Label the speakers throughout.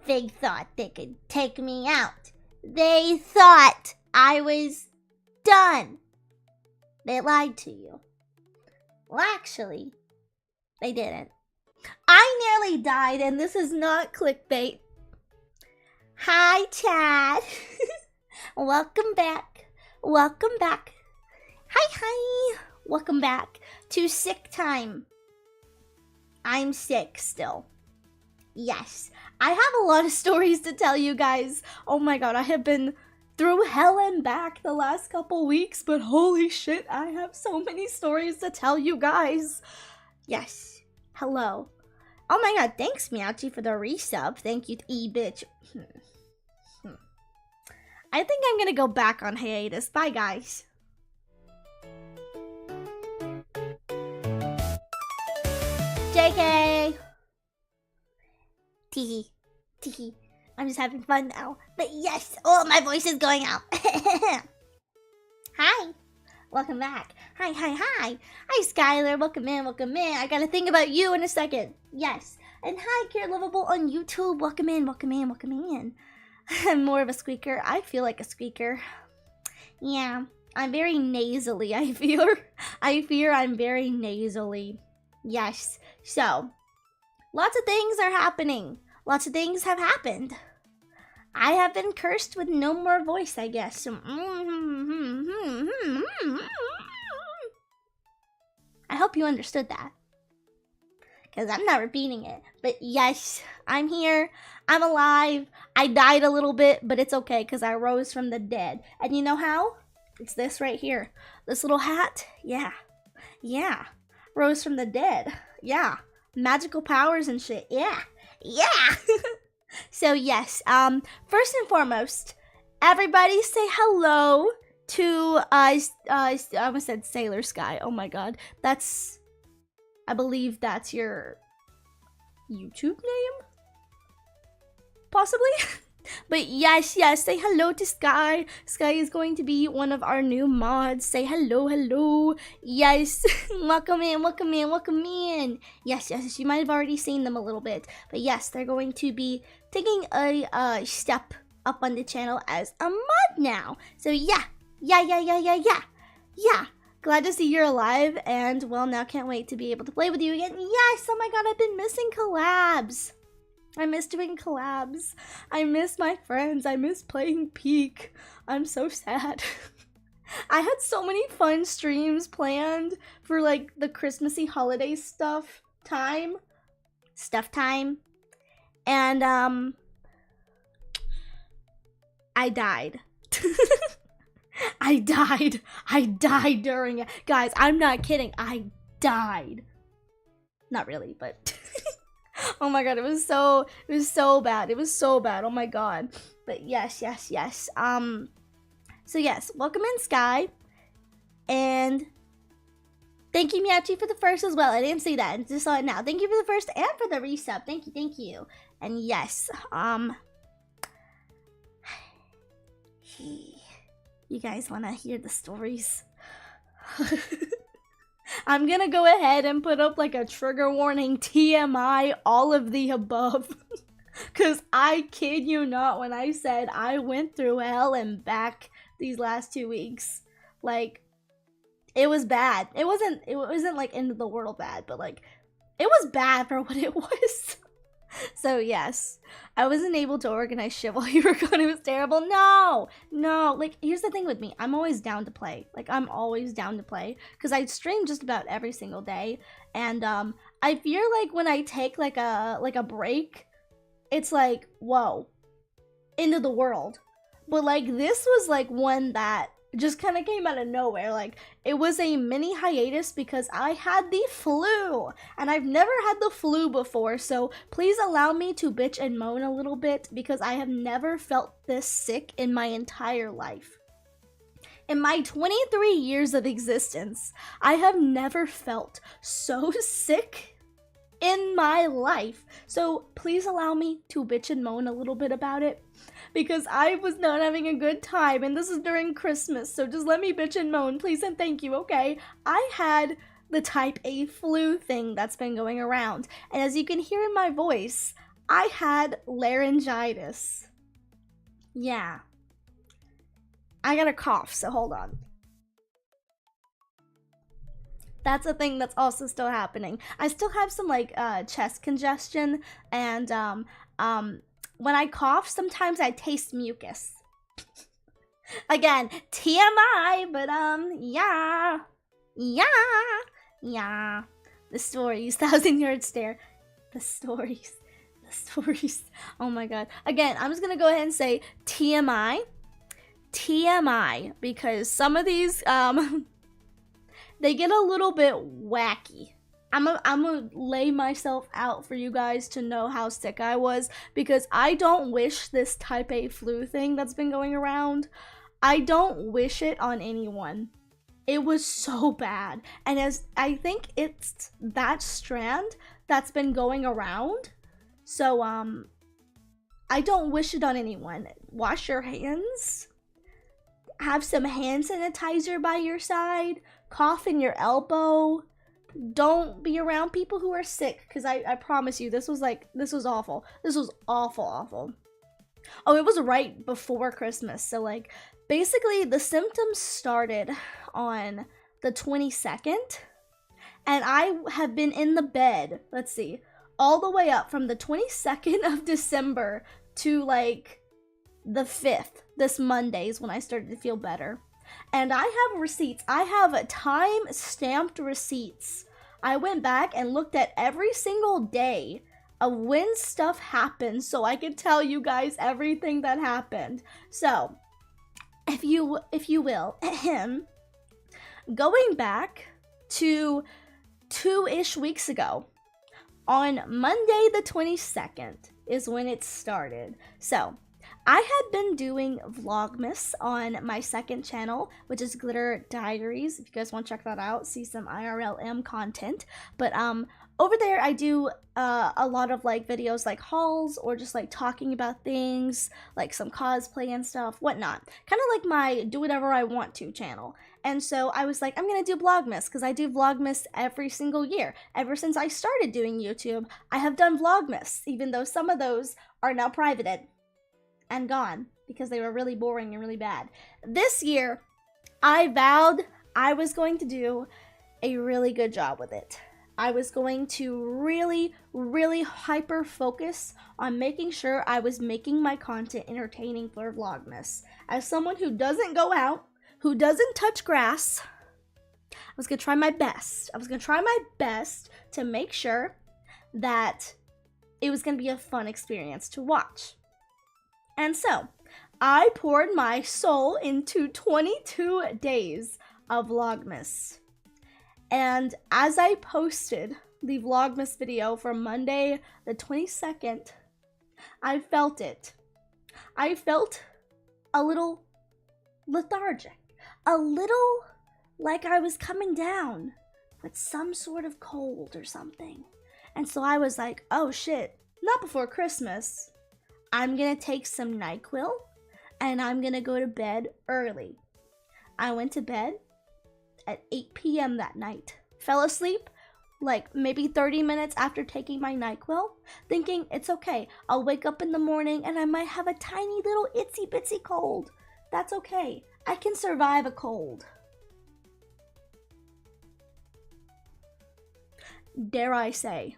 Speaker 1: They thought they could take me out. They thought I was done. They lied to you. Well, actually, they didn't. I nearly died, and this is not clickbait. Hi, Chad. Welcome back. Welcome back. Hi. Welcome back to sick time. I'm sick still. Yes, I have a lot of stories to tell you guys. Oh my god, I have been through hell and back the last couple weeks, but holy shit, I have so many stories to tell you guys. Yes, hello. Oh my god, thanks Meowchi for the resub. Thank you, E-bitch. I think I'm gonna go back on hiatus. Bye, guys. JK! Teehee. Teehee. I'm just having fun now. But yes! Oh, my voice is going out. Hi! Welcome back. Hi. Hi, Skylar. Welcome in. I gotta think about you in a second. Yes. And hi, Care Lovable on YouTube. Welcome in. I'm more of a squeaker. I feel like a squeaker. Yeah. I'm very nasally, I fear. I'm very nasally. Yes. So, lots of things are happening. Lots of things have happened. I have been cursed with no more voice, I guess. So, I hope you understood that. Because I'm not repeating it. But yes, I'm here. I'm alive. I died a little bit, but it's okay because I rose from the dead. And you know how? It's this right here. This little hat. Yeah. Rose from the dead. Yeah. Magical powers and shit. Yeah. So yes, first and foremost, everybody say hello to, I almost said Sailor Sky. Oh my god. I believe that's your YouTube name? Possibly? But yes, say hello to Sky. Sky is going to be one of our new mods. Say hello. Yes, welcome in. Yes, you might have already seen them a little bit. But yes, they're going to be taking a step up on the channel as a mod now. So yeah. Glad to see you're alive, and well, now can't wait to be able to play with you again. Yes, oh my god, I've been missing collabs. I miss doing collabs. I miss my friends. I miss playing Peak. I'm so sad. I had so many fun streams planned for like the Christmassy holiday stuff time. And I died. I died during it. Guys, I'm not kidding. I died. Not really, but oh my god, it was so bad. Oh my god. But yes. So yes, welcome in, Sky. And thank you, Meowchi, for the first as well. I didn't see that. I just saw it now. Thank you for the first and for the resub. Thank you. And yes, you guys want to hear the stories? I'm gonna go ahead and put up like a trigger warning, TMI, all of the above. Cause I kid you not when I said I went through hell and back these last 2 weeks. Like, it was bad. It wasn't like end of the world bad, but like, it was bad for what it was. So yes, I wasn't able to organize shit while you were gone. It was terrible. No, like, here's the thing with me. I'm always down to play. Like, I'm always down to play because I stream just about every single day. And I feel like when I take like a break, it's like, whoa, end of the world. But like, this was like one that just kind of came out of nowhere. Like, it was a mini hiatus because I had the flu, and I've never had the flu before, so please allow me to bitch and moan a little bit because I have never felt this sick in my entire life. In my 23 years of existence, I have never felt so sick in my life. So please allow me to bitch and moan a little bit about it, because I was not having a good time, and this is during Christmas, so just let me bitch and moan, please and thank you, okay? I had the type A flu thing that's been going around. And as you can hear in my voice, I had laryngitis. Yeah. I got a cough, so hold on. That's a thing that's also still happening. I still have some like chest congestion, and when I cough, sometimes I taste mucus. Again, TMI, but yeah. The stories, 1,000-yard stare. The stories. Oh my god. Again, I'm just gonna go ahead and say TMI, because some of these they get a little bit wacky. I'm gonna lay myself out for you guys to know how sick I was, because I don't wish this type A flu thing that's been going around, I don't wish it on anyone. It was so bad. And as I think it's that strand that's been going around. So I don't wish it on anyone. Wash your hands. Have some hand sanitizer by your side. Cough in your elbow. Don't be around people who are sick, because I promise you, this was awful. This was awful. Oh, it was right before Christmas. So like basically the symptoms started on the 22nd, and I have been in the bed, let's see, all the way up from the 22nd of December to like the 5th. This Monday is when I started to feel better. And I have receipts. I have time-stamped receipts. I went back and looked at every single day of when stuff happened, so I could tell you guys everything that happened. So, if you will, going back to 2-ish weeks ago, on Monday the 22nd is when it started. So, I had been doing Vlogmas on my second channel, which is Glitter Diaries. If you guys want to check that out, see some IRLM content. But over there I do a lot of like videos like hauls, or just like talking about things, like some cosplay and stuff, whatnot. Kind of like my do whatever I want to channel. And so I was like, I'm gonna do Vlogmas, because I do Vlogmas every single year. Ever since I started doing YouTube, I have done Vlogmas, even though some of those are now privated and gone because they were really boring and really bad. This year, I vowed I was going to do a really good job with it. I was going to really hyper focus on making sure I was making my content entertaining for Vlogmas. As someone who doesn't go out, who doesn't touch grass, I was gonna try my best. I was gonna try my best to make sure that it was gonna be a fun experience to watch. And so, I poured my soul into 22 days of Vlogmas. And as I posted the Vlogmas video for Monday the 22nd, I felt it. I felt a little lethargic. A little like I was coming down with some sort of cold or something. And so I was like, oh shit, not before Christmas. I'm gonna take some NyQuil and I'm gonna go to bed early. I went to bed at 8 p.m. that night. Fell asleep like maybe 30 minutes after taking my NyQuil, thinking it's okay. I'll wake up in the morning and I might have a tiny little itsy bitsy cold. That's okay. I can survive a cold. Dare I say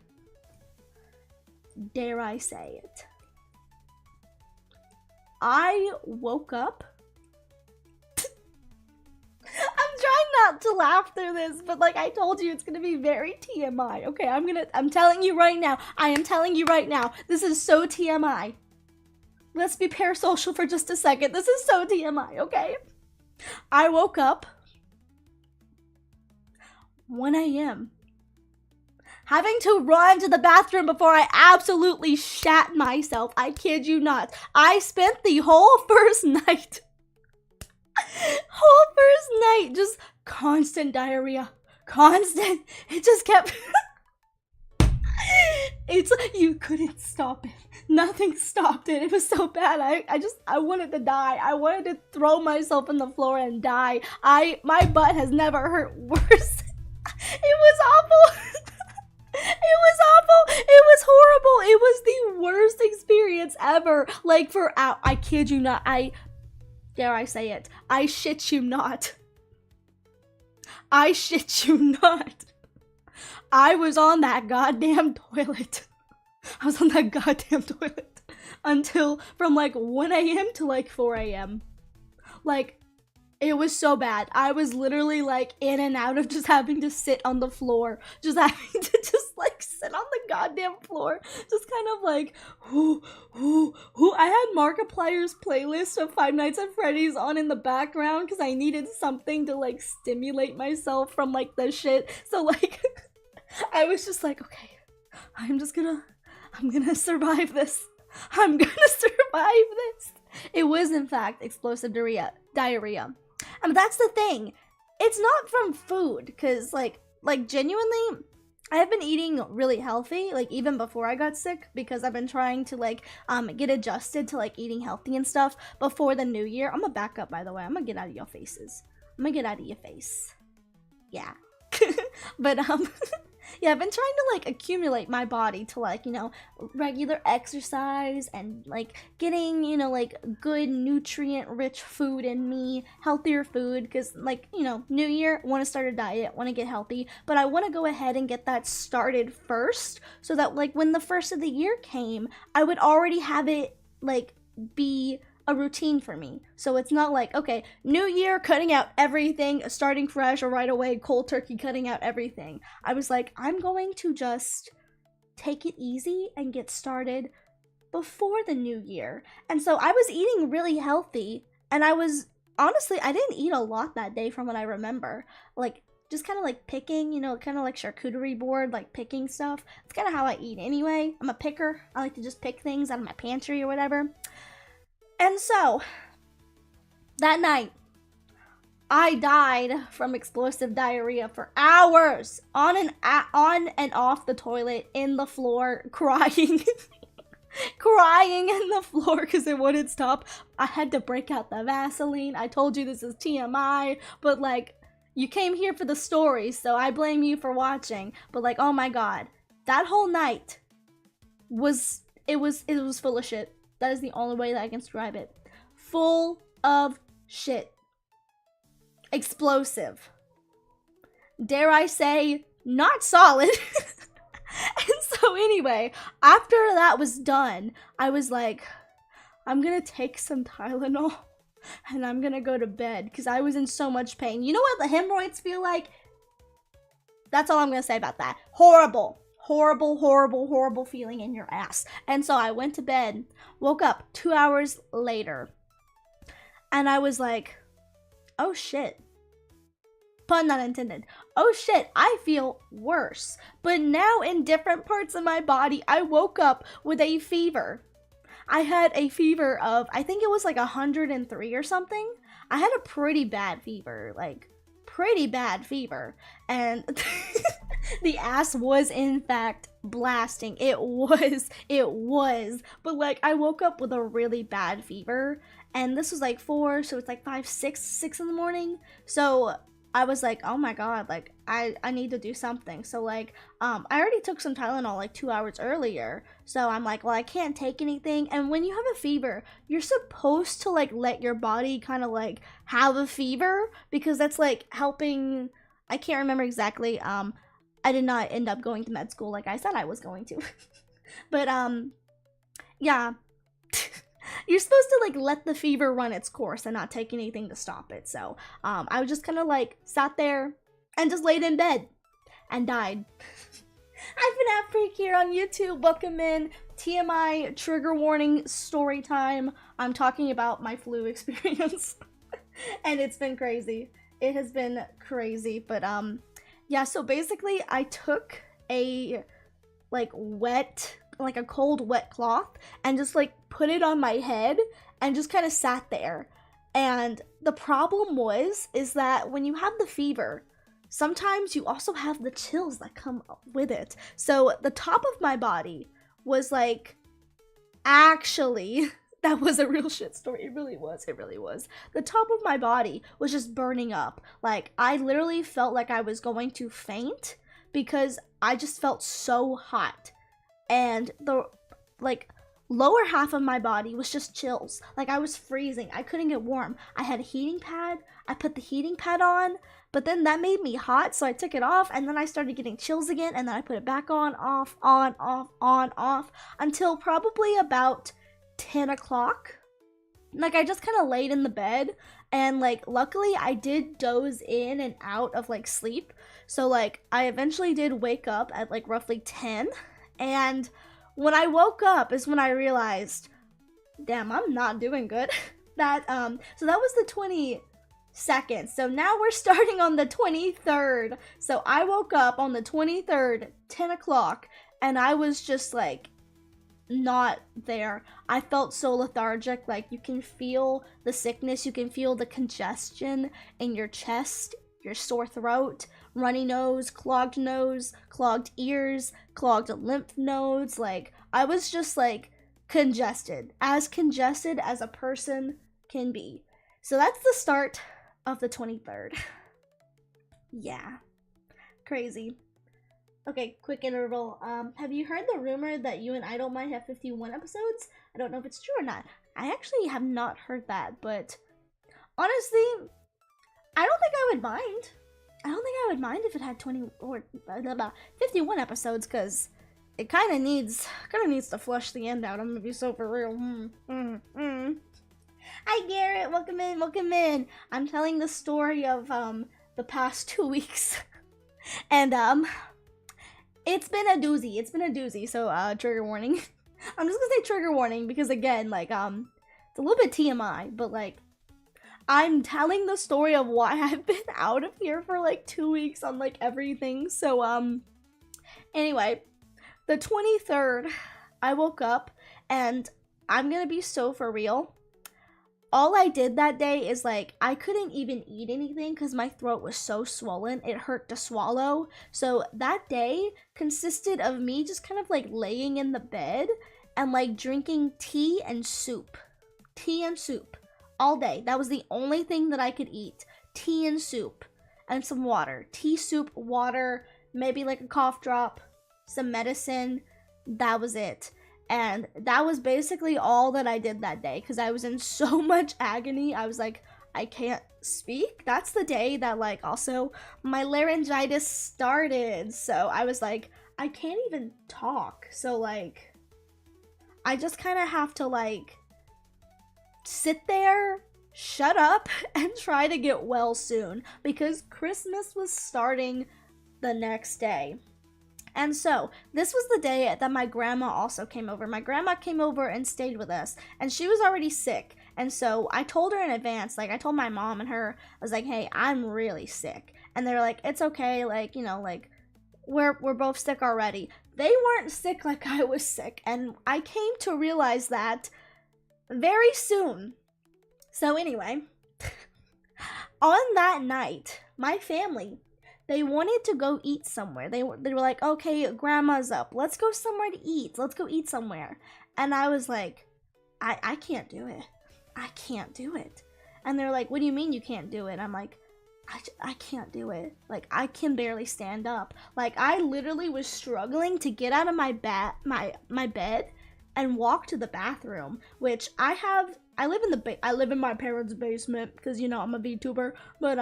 Speaker 1: it. I woke up. I'm trying not to laugh through this, but like I told you, it's gonna be very TMI. Okay, I'm telling you right now. I am telling you right now. This is so TMI. Let's be parasocial for just a second. This is so TMI, okay? I woke up 1 a.m. having to run to the bathroom before I absolutely shat myself. I kid you not. I spent the whole first night just constant diarrhea. Constant. It just kept it's you couldn't stop it. Nothing stopped it. It was so bad. I wanted to die. I wanted to throw myself on the floor and die. My butt has never hurt worse was awful. It was awful. It was horrible. It was the worst experience ever. Like I kid you not. Dare I say it? I shit you not. I shit you not. I was on that goddamn toilet. I was on that goddamn toilet until from like 1 a.m. to like 4 a.m. Like, it was so bad. I was literally like in and out of just having to sit on the floor. Just having to just like sit on the goddamn floor. Just kind of like, I had Markiplier's playlist of Five Nights at Freddy's on in the background because I needed something to like stimulate myself from like the shit. So like, I was just like, okay, I'm gonna survive this. I'm gonna survive this. It was in fact explosive diarrhea. And that's the thing. It's not from food, because like genuinely, I have been eating really healthy, like even before I got sick, because I've been trying to like get adjusted to like eating healthy and stuff before the new year. I'm gonna back up, by the way. I'm gonna get out of your faces. I'm gonna get out of your face. Yeah. But yeah, I've been trying to like accumulate my body to like, you know, regular exercise and like getting, you know, like good nutrient rich food in me, healthier food, because like, you know, new year, want to start a diet, want to get healthy, but I want to go ahead and get that started first so that like when the first of the year came, I would already have it like be a routine for me. So it's not like, okay, new year, cutting out everything, starting fresh, or right away, cold turkey, cutting out everything. I was like, I'm going to just take it easy and get started before the new year. And so I was eating really healthy, and I was, honestly, I didn't eat a lot that day from what I remember. Like, just kind of like picking, you know, kind of like charcuterie board, like picking stuff. It's kind of how I eat anyway. I'm a picker. I like to just pick things out of my pantry or whatever. And so, that night, I died from explosive diarrhea for hours on and off the toilet, in the floor, crying. Crying in the floor because it wouldn't stop. I had to break out the Vaseline. I told you this is TMI, but like, you came here for the story, so I blame you for watching. But like, oh my god, that whole night was full of shit. That is the only way that I can describe it. Full of shit. Explosive. Dare I say, not solid. And so anyway, after that was done, I was like, I'm gonna take some Tylenol and I'm gonna go to bed because I was in so much pain. You know what the hemorrhoids feel like? That's all I'm gonna say about that. Horrible. Horrible, horrible, horrible feeling in your ass. And so I went to bed, woke up 2 hours later, and I was like, oh shit. Pun not intended. Oh shit, I feel worse. But now in different parts of my body, I woke up with a fever. I had a fever of, I think it was like 103 or something. I had a pretty bad fever, like pretty bad fever. And the ass was in fact blasting. It was. But like, I woke up with a really bad fever, and this was like 4, so it's like 5, 6 in the morning. So I was like, oh my god, like I need to do something. So like, I already took some Tylenol like 2 hours earlier. So I'm like, well, I can't take anything. And when you have a fever, you're supposed to like let your body kind of like have a fever, because that's like helping. I can't remember exactly. I did not end up going to med school like I said I was going to. But yeah. You're supposed to like let the fever run its course and not take anything to stop it. So I was just kind of like sat there and just laid in bed and died. I've been at Freak here on YouTube. Welcome in. TMI trigger warning story time. I'm talking about my flu experience. And it's been crazy. It has been crazy. But yeah, so basically I took a like a cold wet cloth and just like put it on my head and just kind of sat there. And the problem is that when you have the fever, sometimes you also have the chills that come with it. So the top of my body was like, actually, that was a real shit story. It really was. The top of my body was just burning up. Like, I literally felt like I was going to faint. because I just felt so hot. And the, like, lower half of my body was just chills. Like, I was freezing. I couldn't get warm. I had a heating pad. I put the heating pad on, but then that made me hot, so I took it off, and then I started getting chills again, and then I put it back on, off, until probably about 10 o'clock. Like, I just kind of laid in the bed, and, like, luckily I did doze in and out of, like, sleep. So, like, I eventually did wake up at, like, roughly 10, and when I woke up is when I realized, damn, I'm not doing good. So that was the 22nd. So now we're starting on the 23rd. So I woke up on the 23rd, 10 o'clock, and I was just, like, not there. I felt so lethargic. Like, you can feel the sickness, you can feel the congestion in your chest, your sore throat, runny nose, clogged ears, clogged lymph nodes. Like, I was just, like, congested as a person can be. So that's the start of the 23rd. Yeah, crazy. Okay, quick interval. Have you heard the rumor that You and Idol might have 51 episodes? I don't know if it's true or not. I actually have not heard that, but honestly, I don't think I would mind. I don't think I would mind if it had 20 or 51 episodes, because it kind of needs to flush the end out. I'm gonna be so for real. Hi Garrett, welcome in. I'm telling the story of the past 2 weeks, and it's been a doozy. So trigger warning. I'm just gonna say trigger warning because, again, like, it's a little bit TMI, but, like, I'm telling the story of why I've been out of here for, like, 2 weeks on, like, everything. So anyway, the 23rd, I woke up, and I'm gonna be so for real. All I did that day is, like, I couldn't even eat anything because my throat was so swollen. It hurt to swallow. So that day consisted of me just kind of, like, laying in the bed and, like, drinking tea and soup. Tea and soup all day. That was the only thing that I could eat. Tea and soup and some water. Tea, soup, water, maybe, like, a cough drop, some medicine. That was it. And that was basically all that I did that day because I was in so much agony. I was like, I can't speak. That's the day that, like, also my laryngitis started. So I was like, I can't even talk. So, like, I just kind of have to, like, sit there, shut up, and try to get well soon because Christmas was starting the next day. And so, this was the day that my grandma also came over. My grandma came over and stayed with us, and she was already sick. And so, I told her in advance, like, I told my mom and her, I was like, hey, I'm really sick. And they're like, it's okay, like, you know, like, we're both sick already. They weren't sick like I was sick, and I came to realize that very soon. So anyway, on that night, my family, they wanted to go eat somewhere. They were like, okay, grandma's up. Let's go somewhere to eat. Let's go eat somewhere. And I was like, I can't do it. I can't do it. And they're like, what do you mean you can't do it? I'm like, I can't do it. Like, I can barely stand up. Like, I literally was struggling to get out of my bed and walk to the bathroom, which I live in my parents' basement because, you know, I'm a VTuber, but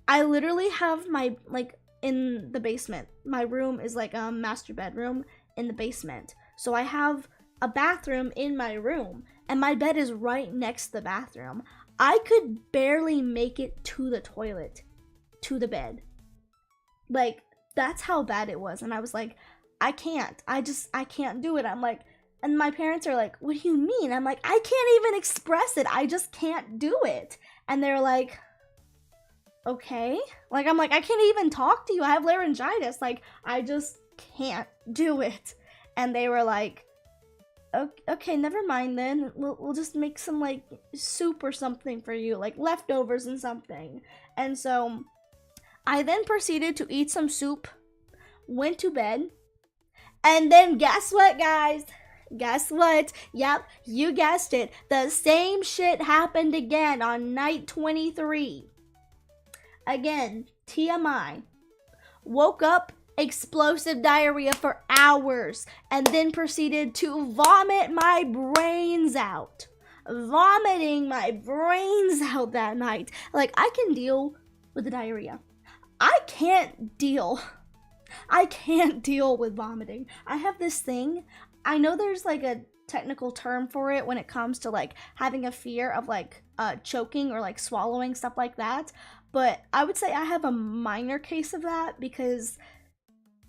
Speaker 1: I literally have my, like, in the basement. My room is like a master bedroom in the basement. So I have a bathroom in my room, and my bed is right next to the bathroom. I could barely make it to the toilet, to the bed. Like, that's how bad it was. And I was like, I can't do it. I'm like, and my parents are like, what do you mean? I'm like, I can't even express it. I just can't do it. And they're like, okay. Like, I'm like, I can't even talk to you. I have laryngitis. Like, I just can't do it. And they were like, okay, never mind then. We'll just make some, like, soup or something for you, like leftovers and something. And so I then proceeded to eat some soup, went to bed, and then guess what, guys? Guess what? Yep, you guessed it. The same shit happened again on night 23. Again, TMI. Woke up explosive diarrhea for hours, and then proceeded to vomit my brains out. Vomiting my brains out that night. Like, I can deal with the diarrhea. I can't deal with vomiting. I have this thing. I know there's like a technical term for it when it comes to like having a fear of like choking or like swallowing, stuff like that. But I would say I have a minor case of that because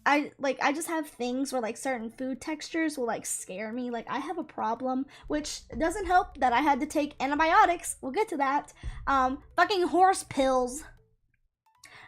Speaker 1: I just have things where like certain food textures will like scare me. Like, I have a problem, which doesn't help that I had to take antibiotics. We'll get to that. Fucking horse pills.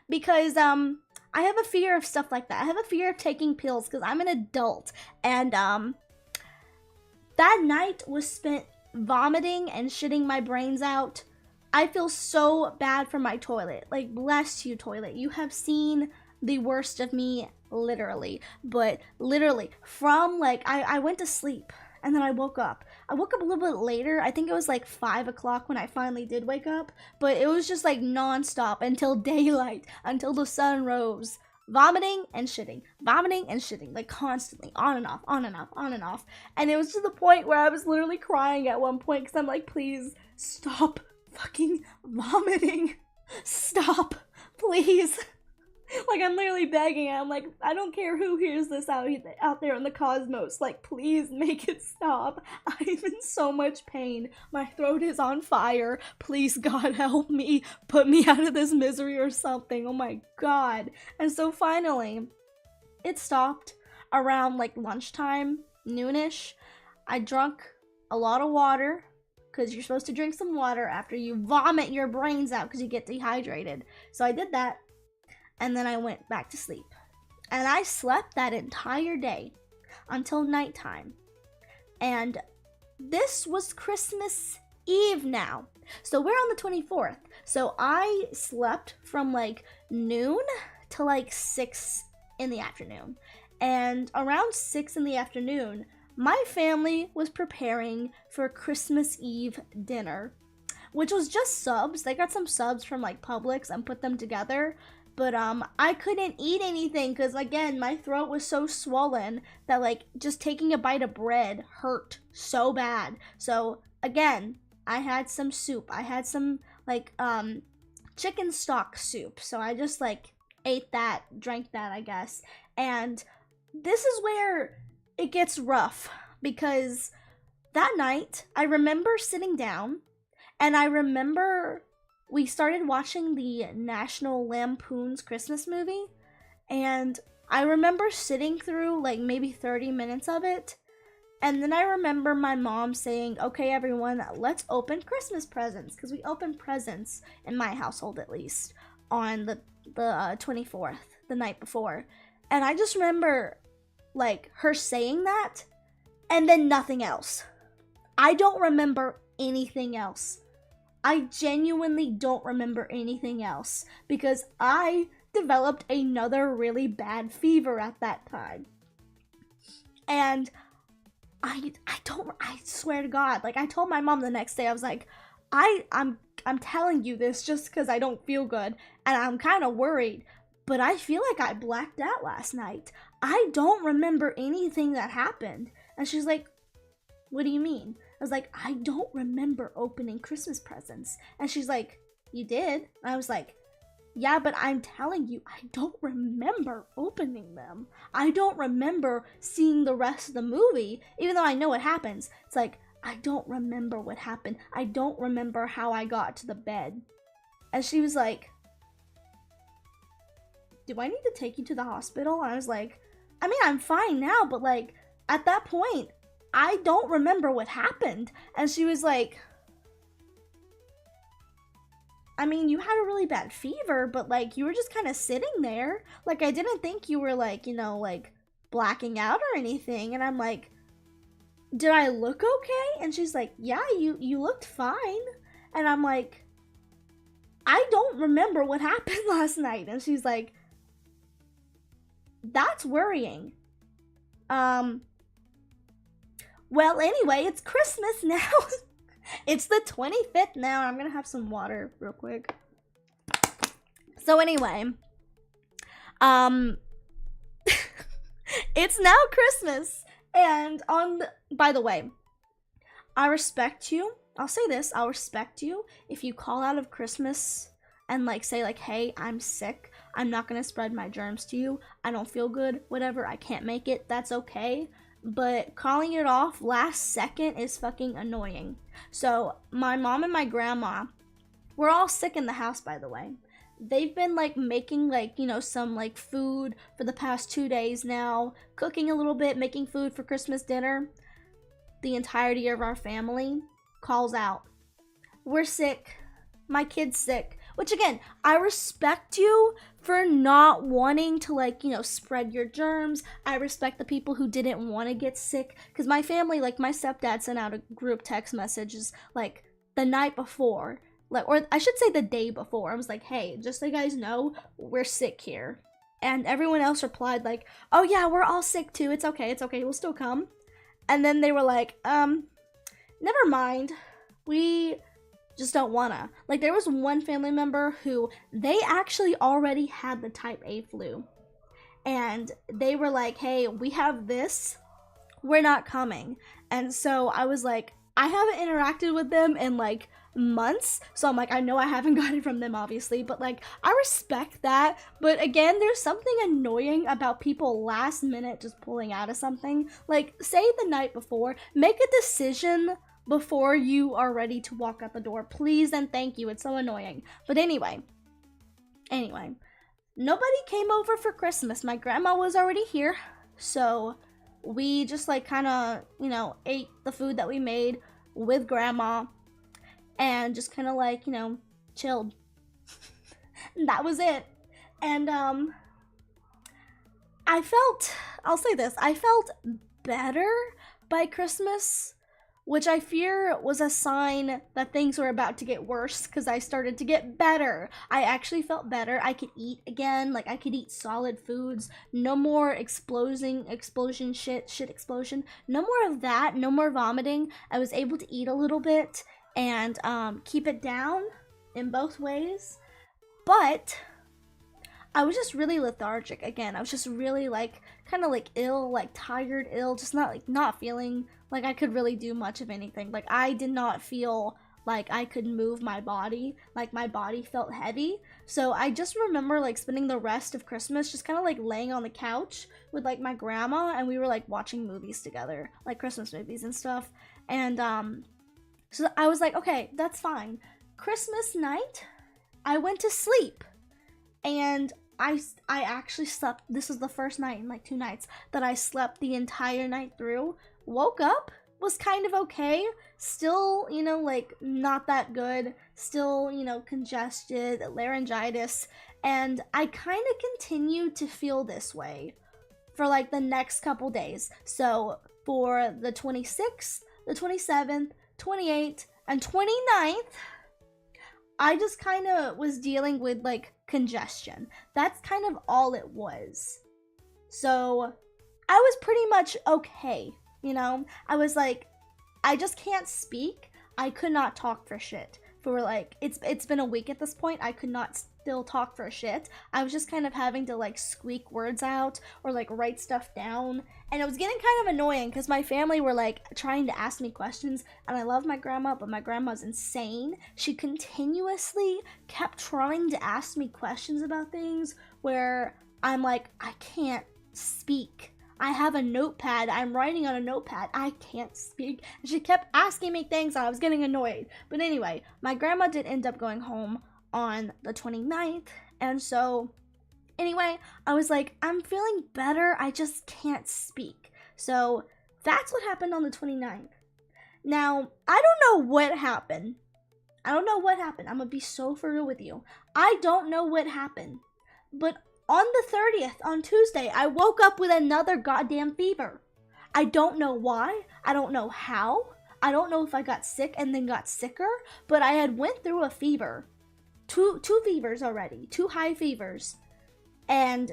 Speaker 1: Because I have a fear of stuff like that. I have a fear of taking pills because I'm an adult. And that night was spent vomiting and shitting my brains out. I feel so bad for my toilet. Like, bless you, toilet. You have seen the worst of me, literally. But literally, from like, I went to sleep and then I woke up. I woke up a little bit later. I think it was like 5 o'clock when I finally did wake up. But it was just like nonstop until daylight, until the sun rose. Vomiting and shitting, like constantly, on and off, on and off, on and off. And it was to the point where I was literally crying at one point because I'm like, please stop fucking vomiting. Stop, please. Like, I'm literally begging. I'm like, I don't care who hears this out there in the cosmos. Like, please make it stop. I'm in so much pain. My throat is on fire. Please, God, help me. Put me out of this misery or something. Oh my God. And so finally, it stopped around like lunchtime, noonish. I drank a lot of water because you're supposed to drink some water after you vomit your brains out because you get dehydrated. So I did that. And then I went back to sleep. And I slept that entire day until nighttime. And this was Christmas Eve now. So we're on the 24th. So I slept from like noon to like 6 in the afternoon. And around 6 in the afternoon, my family was preparing for Christmas Eve dinner, which was just subs. They got some subs from like Publix and put them together. But I couldn't eat anything because, again, my throat was so swollen that, like, just taking a bite of bread hurt so bad. So, again, I had some soup. I had some, like, chicken stock soup. So I just, like, ate that, drank that, I guess. And this is where it gets rough because that night, I remember sitting down and I remember we started watching the National Lampoon's Christmas movie, and I remember sitting through like maybe 30 minutes of it, and then I remember my mom saying, okay, everyone, let's open Christmas presents, because we open presents, in my household at least, on the 24th, the night before. And I just remember like her saying that, and then nothing else. I don't remember anything else. I genuinely don't remember anything else because I developed another really bad fever at that time. And I swear to God, like I told my mom the next day, I was like, I'm telling you this just because I don't feel good and I'm kind of worried, but I feel like I blacked out last night. I don't remember anything that happened. And she's like, what do you mean? I was like, I don't remember opening Christmas presents. And she's like, you did? And I was like, yeah, but I'm telling you, I don't remember opening them. I don't remember seeing the rest of the movie, even though I know what happens. It's like, I don't remember what happened. I don't remember how I got to the bed. And she was like, do I need to take you to the hospital? And I was like, I mean, I'm fine now, but like, at that point, I don't remember what happened. And she was like, I mean, you had a really bad fever, but like, you were just kind of sitting there. Like, I didn't think you were like, you know, like blacking out or anything. And I'm like, did I look okay? And she's like, yeah, you looked fine. And I'm like, I don't remember what happened last night. And she's like, that's worrying. Well, anyway, it's Christmas now. It's the 25th now. I'm gonna have some water real quick. So anyway, It's now Christmas. And by the way, I respect you. I'll say this, I'll respect you if you call out of Christmas and like say like, hey, I'm sick. I'm not gonna spread my germs to you. I don't feel good, whatever, I can't make it. That's okay. But calling it off last second is fucking annoying. So my mom and my grandma, we're all sick in the house, by the way. They've been like making like, you know, some like food for the past 2 days now, cooking a little bit, making food for Christmas dinner. The entirety of our family calls out, we're sick, my kid's sick. Which again, I respect you for not wanting to like, you know, spread your germs. I respect the people who didn't want to get sick, because my family, like my stepdad sent out a group text messages like the night before, like, or I should say the day before. I was like, hey, just so you guys know, we're sick here. And everyone else replied like, oh yeah, we're all sick too, it's okay, we'll still come. And then they were like, never mind, we just don't wanna. Like, there was one family member who, they actually already had the type A flu. And they were like, hey, we have this, we're not coming. And so I was like, I haven't interacted with them in like months, so I'm like, I know I haven't got it from them obviously, but like I respect that. But again, there's something annoying about people last minute just pulling out of something. Like, say the night before, make a decision before you are ready to walk out the door, please and thank you. It's so annoying. But anyway, nobody came over for Christmas. My grandma was already here, so we just like kind of, you know, ate the food that we made with grandma and just kind of like, you know, chilled. That was it. And I'll say this, I felt better by Christmas, which I fear was a sign that things were about to get worse, because I started to get better. I actually felt better. I could eat again. Like, I could eat solid foods. No more explosion. No more of that. No more vomiting. I was able to eat a little bit and keep it down in both ways. But I was just really lethargic again. I was just really like kind of like ill, like tired, ill, just not feeling like I could really do much of anything. Like, I did not feel like I could move my body. Like, my body felt heavy. So I just remember like spending the rest of Christmas just kind of like laying on the couch with like my grandma, and we were like watching movies together, like Christmas movies and stuff. And so I was like, okay, that's fine. Christmas night, I went to sleep. And I actually slept. This was the first night in like 2 nights that I slept the entire night through. Woke up, was kind of okay. Still, you know, like not that good. Still, you know, congested, laryngitis. And I kind of continued to feel this way for like the next couple days. So for the 26th, the 27th, 28th, and 29th, I just kind of was dealing with like congestion. That's kind of all it was. So I was pretty much okay, you know? I was like, I just can't speak. I could not talk for shit. For like, it's been a week at this point. I could not still talk for shit. I was just kind of having to like squeak words out or like write stuff down. And it was getting kind of annoying because my family were like trying to ask me questions. And I love my grandma, but my grandma's insane. She continuously kept trying to ask me questions about things where I'm like, I can't speak. I have a notepad. I'm writing on a notepad. I can't speak. And she kept asking me things and I was getting annoyed. But anyway, my grandma did end up going home on the 29th. And so, anyway, I was like, I'm feeling better. I just can't speak. So, that's what happened on the 29th. Now, I don't know what happened. I'm going to be so for real with you. I don't know what happened. But on the 30th, on Tuesday, I woke up with another goddamn fever. I don't know why. I don't know how. I don't know if I got sick and then got sicker, but I had went through a fever. Two fevers already. 2 high fevers. And,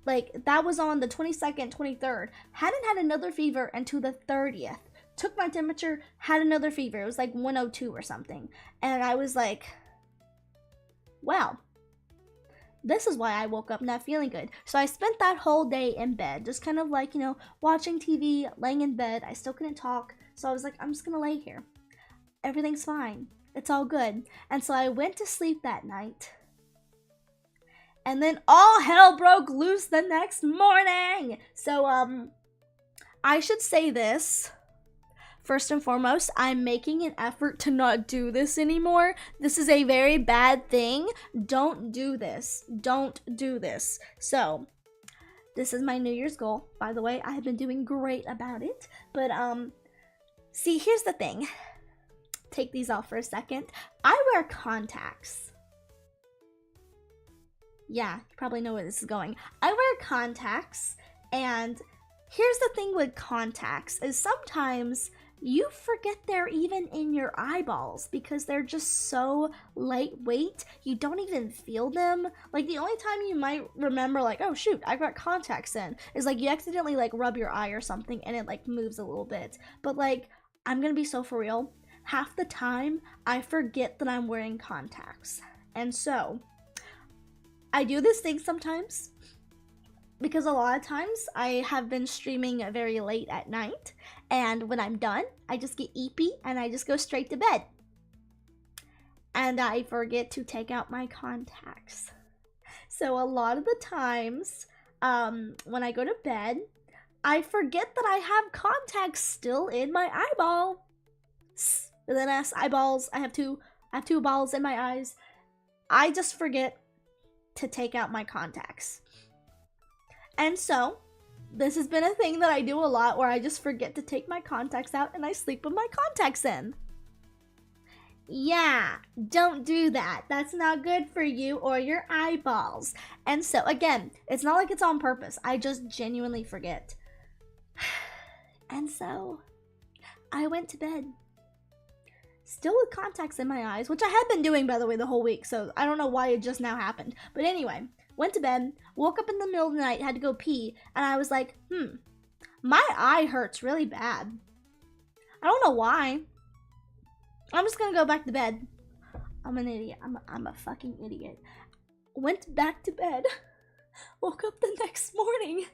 Speaker 1: like, that was on the 22nd, 23rd. Hadn't had another fever until the 30th. Took my temperature, had another fever. It was like 102 or something. And I was like, wow. this is why I woke up not feeling good. So I spent that whole day in bed, just kind of like, watching TV, laying in bed. I still couldn't talk. So I was like, I'm just gonna lay here. Everything's fine. It's all good. And so I went to sleep that night. And then all hell broke loose the next morning. So, I should say this. First and foremost, I'm making an effort to not do this anymore. This is a very bad thing. Don't do this. Don't do this. So, this is my New Year's goal. By the way, I have been doing great about it. But, see, here's the thing. Take these off for a second. I wear contacts. Yeah, you probably know where this is going. I wear contacts, and here's the thing with contacts is sometimes you forget they're even in your eyeballs because they're just so lightweight. You don't even feel them. Like, the only time you might remember, like, oh shoot, I got contacts in, is like you accidentally like rub your eye or something and it like moves a little bit. But like, I'm gonna be so for real. Half the time, I forget that I'm wearing contacts. And so, I do this thing sometimes because a lot of times I have been streaming very late at night, and when I'm done, I just get eepy and I just go straight to bed. And I forget to take out my contacts. So a lot of the times, when I go to bed, I forget that I have contacts still in my eyeball. And then as eyeballs, I have two balls in my eyes. I just forget to take out my contacts. And so, this has been a thing that I do a lot where I just forget to take my contacts out and I sleep with my contacts in. Yeah, don't do that. That's not good for you or your eyeballs. And so, again, it's not like it's on purpose. I just genuinely forget. And so, I went to bed. Still with contacts in my eyes, which I had been doing, by the way, the whole week. So, I don't know why it just now happened. But anyway, went to bed, woke up in the middle of the night, had to go pee, and I was like, my eye hurts really bad. I don't know why. I'm just gonna go back to bed. I'm an idiot. I'm a fucking idiot. Went back to bed, woke up the next morning, and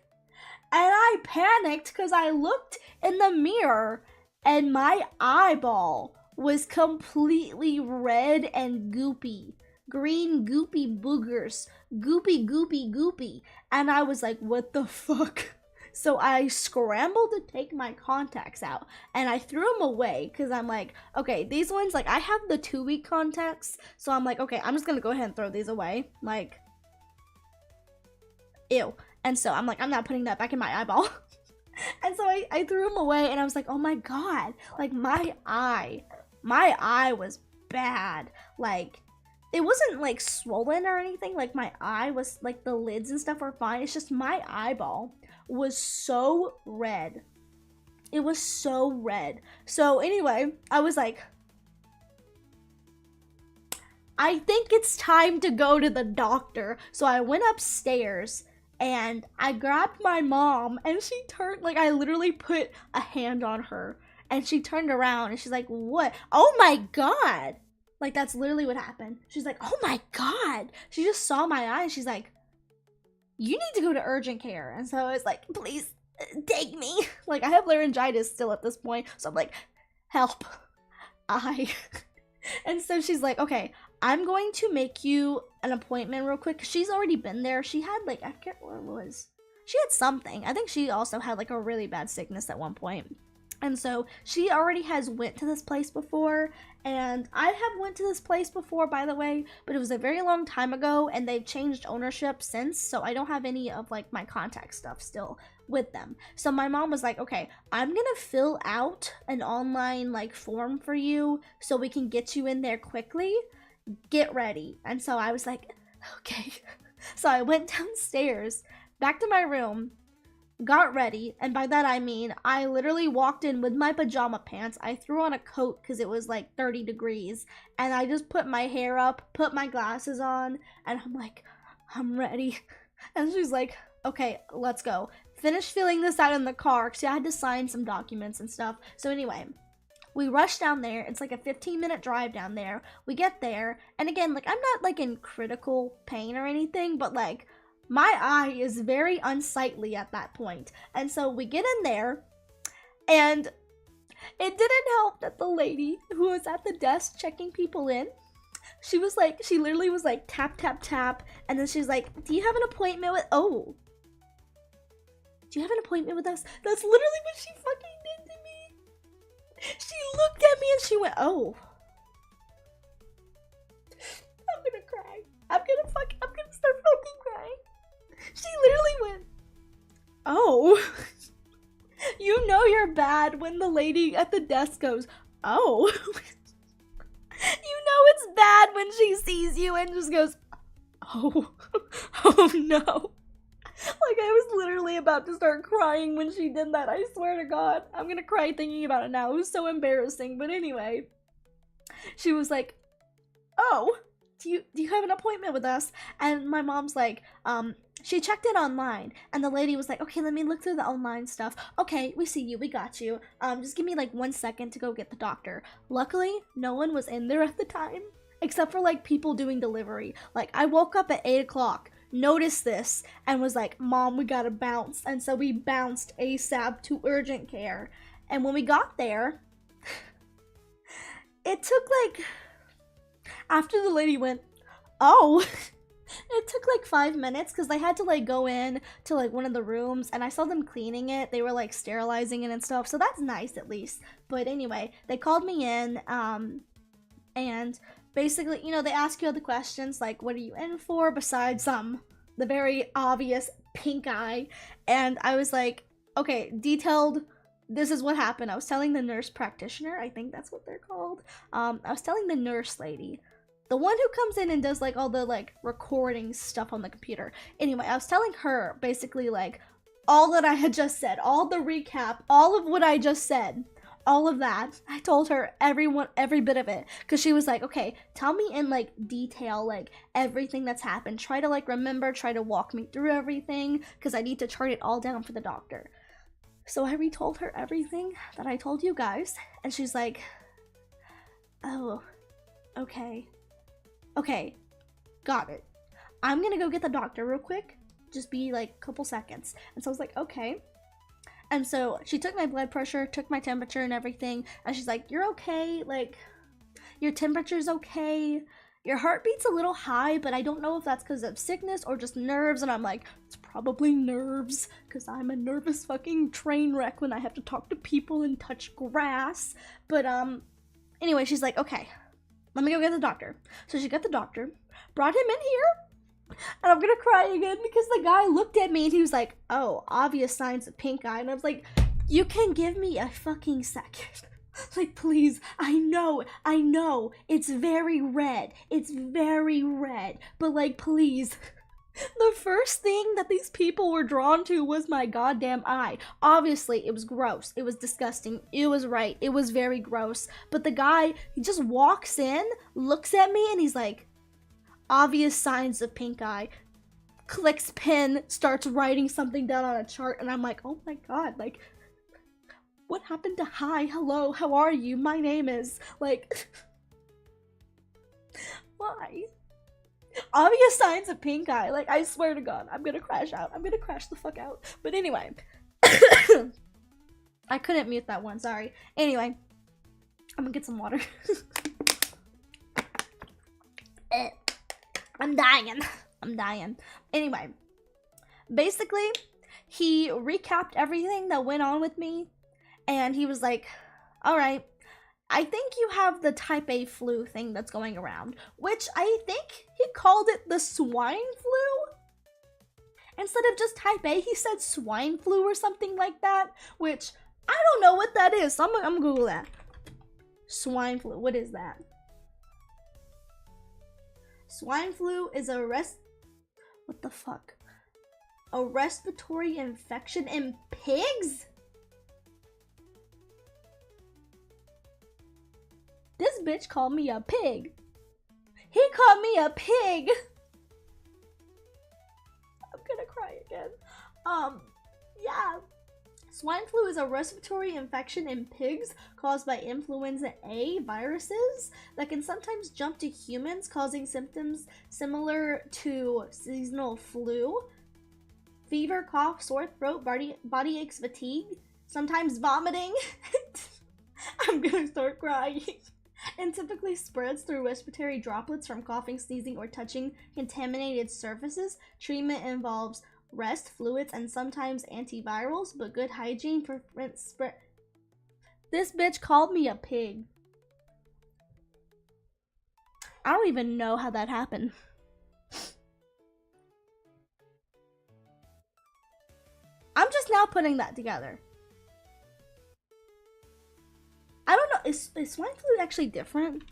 Speaker 1: I panicked because I looked in the mirror and my eyeball was completely red and goopy. Green goopy boogers. Goopy. And I was like, what the fuck? So I scrambled to take my contacts out and I threw them away because I'm like, okay, these ones, like, I have the 2-week contacts. So I'm like, okay, I'm just going to go ahead and throw these away. Like, ew. And so I'm like, I'm not putting that back in my eyeball. And so I threw them away and I was like, oh my God, like my eye was bad. Like, it wasn't like swollen or anything. Like, my eye was, like, the lids and stuff were fine. It's just my eyeball was so red. It was so red. So anyway, I was like, I think it's time to go to the doctor. So I went upstairs and I grabbed my mom and she turned, like, I literally put a hand on her and she turned around and she's like, what? Oh my God. Like, that's literally what happened. She's like, oh my God. She just saw my eye and she's like, you need to go to urgent care. And so I was like, please take me. Like, I have laryngitis still at this point. So I'm like, help. And so she's like, okay, I'm going to make you an appointment real quick. She's already been there. She had, like, I forget what it was. She had something. I think she also had, like, a really bad sickness at one point. And so she already has went to this place before, and I have went to this place before, by the way, but it was a very long time ago and they've changed ownership since, so I don't have any of, like, my contact stuff still with them. So my mom was like, okay, I'm gonna fill out an online, like, form for you so we can get you in there quickly. Get ready. And so I was like, okay. So I went downstairs, back to my room, got ready, and by that I mean I literally walked in with my pajama pants. I threw on a coat because it was like 30 degrees, and I just put my hair up, put my glasses on, and I'm like, I'm ready. And she's like, okay, let's go. Finished filling this out in the car because I had to sign some documents and stuff. So anyway, We rush down there. It's like a 15-minute drive down there. We get there, and again, like, I'm not like in critical pain or anything, but like my eye is very unsightly at that point. And so we get in there, and it didn't help that the lady who was at the desk checking people in, she literally was like, tap, tap, tap. And then she's like, do you have an appointment with, do you have an appointment with us? That's literally what she fucking did to me. She looked at me and she went, oh. I'm gonna cry. I'm gonna start fucking crying. She literally went, oh. You know you're bad when the lady at the desk goes, oh. You know it's bad when she sees you and just goes, oh, oh no. Like, I was literally about to start crying when she did that. I swear to God. I'm gonna cry thinking about it now. It was so embarrassing. But anyway, she was like, oh, do you have an appointment with us? And my mom's like, she checked it online, and the lady was like, okay, let me look through the online stuff. Okay, we see you, we got you. Just give me like 1 second to go get the doctor. Luckily, no one was in there at the time, except for like people doing delivery. Like, I woke up at 8 o'clock, noticed this, and was like, Mom, we gotta bounce. And so we bounced ASAP to urgent care. And when we got there, it took like, after the lady went, oh, it took like 5 minutes because they had to like go in to like one of the rooms, and I saw them cleaning it. They were like sterilizing it and stuff, so that's nice at least. But anyway, they called me in, and basically, you know, they ask you all the questions like, what are you in for besides the very obvious pink eye. And I was like, okay, detailed, this is what happened. I was telling the nurse practitioner, I think that's what they're called. I was telling the nurse lady, the one who comes in and does like all the like recording stuff on the computer. Anyway, I was telling her basically like all that I had just said, all the recap, all of what I just said, all of that. I told her every bit of it, because she was like, okay, tell me in like detail, like everything that's happened. Try to like remember, try to walk me through everything, because I need to chart it all down for the doctor. So I retold her everything that I told you guys, and she's like, oh, okay. Okay, got it. I'm gonna go get the doctor real quick. Just be like a couple seconds. And so I was like, okay. And so she took my blood pressure, took my temperature and everything. And she's like, you're okay. Like, your temperature's okay. Your heartbeat's a little high, but I don't know if that's because of sickness or just nerves. And I'm like, it's probably nerves, because I'm a nervous fucking train wreck when I have to talk to people and touch grass. But anyway, she's like, okay, let me go get the doctor. So she got the doctor, brought him in here, and I'm gonna cry again because the guy looked at me and he was like, oh, obvious signs of pink eye. And I was like, you can give me a fucking second. Like, please, I know, it's very red, but like, please. The first thing that these people were drawn to was my goddamn eye. Obviously, it was gross. It was disgusting. It was right. It was very gross. But the guy, he just walks in, looks at me, and he's like, obvious signs of pink eye. Clicks pen, starts writing something down on a chart, and I'm like, oh my God, like, what happened to hi, hello, how are you, my name is, like, why? Obvious signs of pink eye. Like, I swear to God, I'm gonna crash out. I'm gonna crash the fuck out. But anyway. I couldn't mute that one, sorry. Anyway. I'm gonna get some water. I'm dying. Anyway. Basically, he recapped everything that went on with me. And he was like, alright, I think you have the type A flu thing that's going around, which I think he called it the swine flu. Instead of just type A, he said swine flu or something like that, which I don't know what that is. So I'm gonna Google that. Swine flu, what is that? Swine flu is what the fuck? A respiratory infection in pigs? This bitch called me a pig. He called me a pig. I'm gonna cry again. Yeah. Swine flu is a respiratory infection in pigs caused by influenza A viruses that can sometimes jump to humans, causing symptoms similar to seasonal flu. Fever, cough, sore throat, body aches, fatigue, sometimes vomiting. I'm gonna start crying. And typically spreads through respiratory droplets from coughing, sneezing, or touching contaminated surfaces. Treatment involves rest, fluids, and sometimes antivirals, but good hygiene prevents spread. This bitch called me a pig. I don't even know how that happened. I'm just now putting that together. I don't know, is swine flu actually different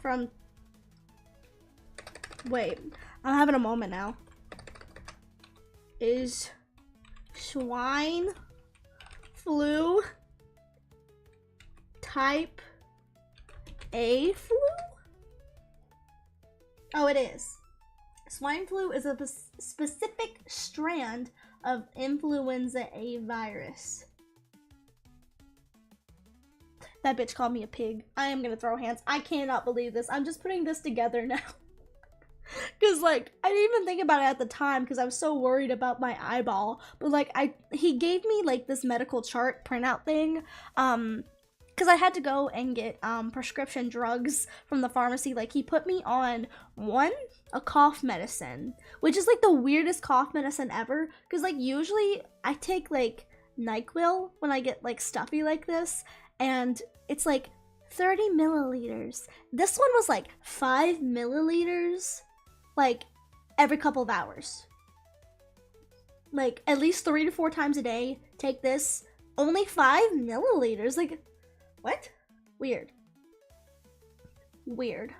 Speaker 1: from... Wait, I'm having a moment now. Is swine flu type A flu? Oh, it is. Swine flu is a specific strand of influenza A virus. That bitch called me a pig. I am gonna throw hands. I cannot believe this. I'm just putting this together now. Cause like, I didn't even think about it at the time because I was so worried about my eyeball. But like, he gave me like this medical chart printout thing. Cause I had to go and get prescription drugs from the pharmacy. Like he put me on a cough medicine, which is like the weirdest cough medicine ever. Cause like usually I take like NyQuil when I get like stuffy like this. And it's like 30 milliliters. This one was like 5 milliliters, like every couple of hours. Like at least 3 to 4 times a day, take this. Only 5 milliliters, like, what? Weird. Weird.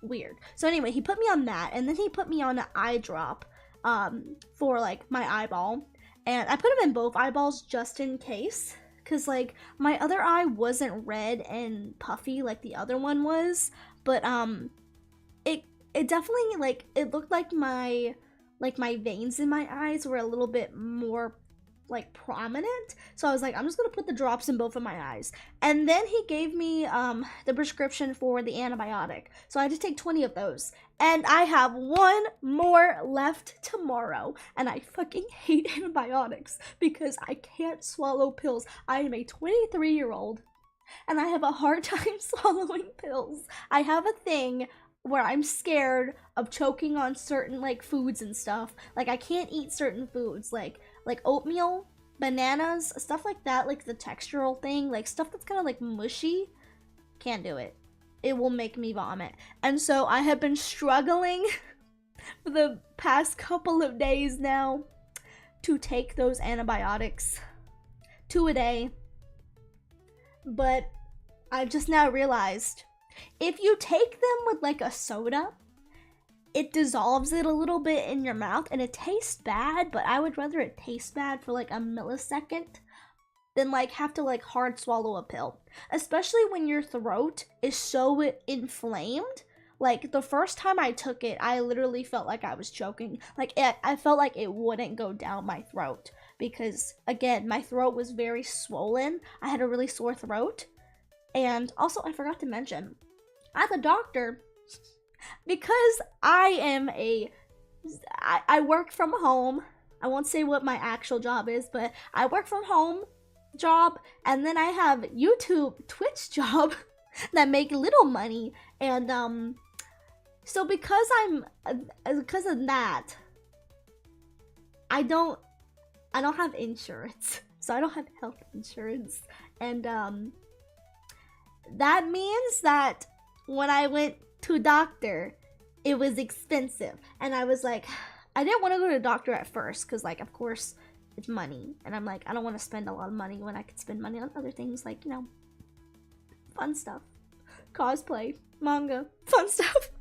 Speaker 1: Weird. So anyway, he put me on that, and then he put me on an eye drop for like my eyeball. And I put him in both eyeballs just in case. Cause like my other eye wasn't red and puffy like the other one was, but it definitely like it looked like my veins in my eyes were a little bit more like prominent. So I was like, I'm just gonna put the drops in both of my eyes. And then he gave me the prescription for the antibiotic. So I had to take 20 of those. And I have 1 more left tomorrow. And I fucking hate antibiotics because I can't swallow pills. I am a 23-year-old and I have a hard time swallowing pills. I have a thing where I'm scared of choking on certain like foods and stuff. Like I can't eat certain foods like oatmeal, bananas, stuff like that, like the textural thing, like stuff that's kind of like mushy. Can't do it. It will make me vomit. And so I have been struggling for the past couple of days now to take those antibiotics, 2 a day. But I've just now realized if you take them with like a soda, it dissolves it a little bit in your mouth and it tastes bad, but I would rather it taste bad for like a millisecond than like have to like hard swallow a pill. Especially when your throat is so inflamed. Like the first time I took it, I literally felt like I was choking. Like I felt like it wouldn't go down my throat because again, my throat was very swollen. I had a really sore throat. And also I forgot to mention, at the doctor, because I work from home. I won't say what my actual job is, but I work from home job, and then I have YouTube, Twitch job that make little money, and so because of that, I don't have insurance, so I don't have health insurance, and that means that when I went to doctor, it was expensive, and I was like, I didn't want to go to the doctor at first because like of course it's money, and I'm like, I don't want to spend a lot of money when I could spend money on other things like, you know, fun stuff, cosplay, manga, fun stuff.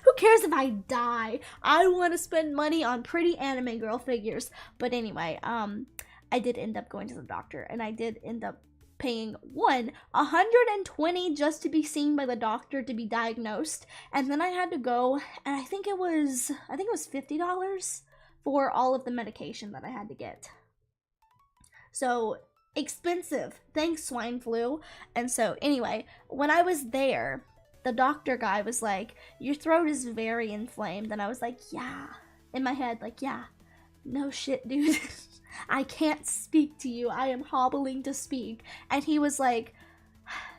Speaker 1: Who cares if I die? I want to spend money on pretty anime girl figures. But anyway, I did end up going to the doctor, and I did end up paying $120 just to be seen by the doctor to be diagnosed, and then I had to go, and I think it was $50 for all of the medication that I had to get. So expensive. Thanks, swine flu. And so anyway, when I was there, the doctor guy was like, your throat is very inflamed. And I was like, yeah. In my head, like, yeah. No shit, dude. I can't speak to you. I am hobbling to speak. And he was like,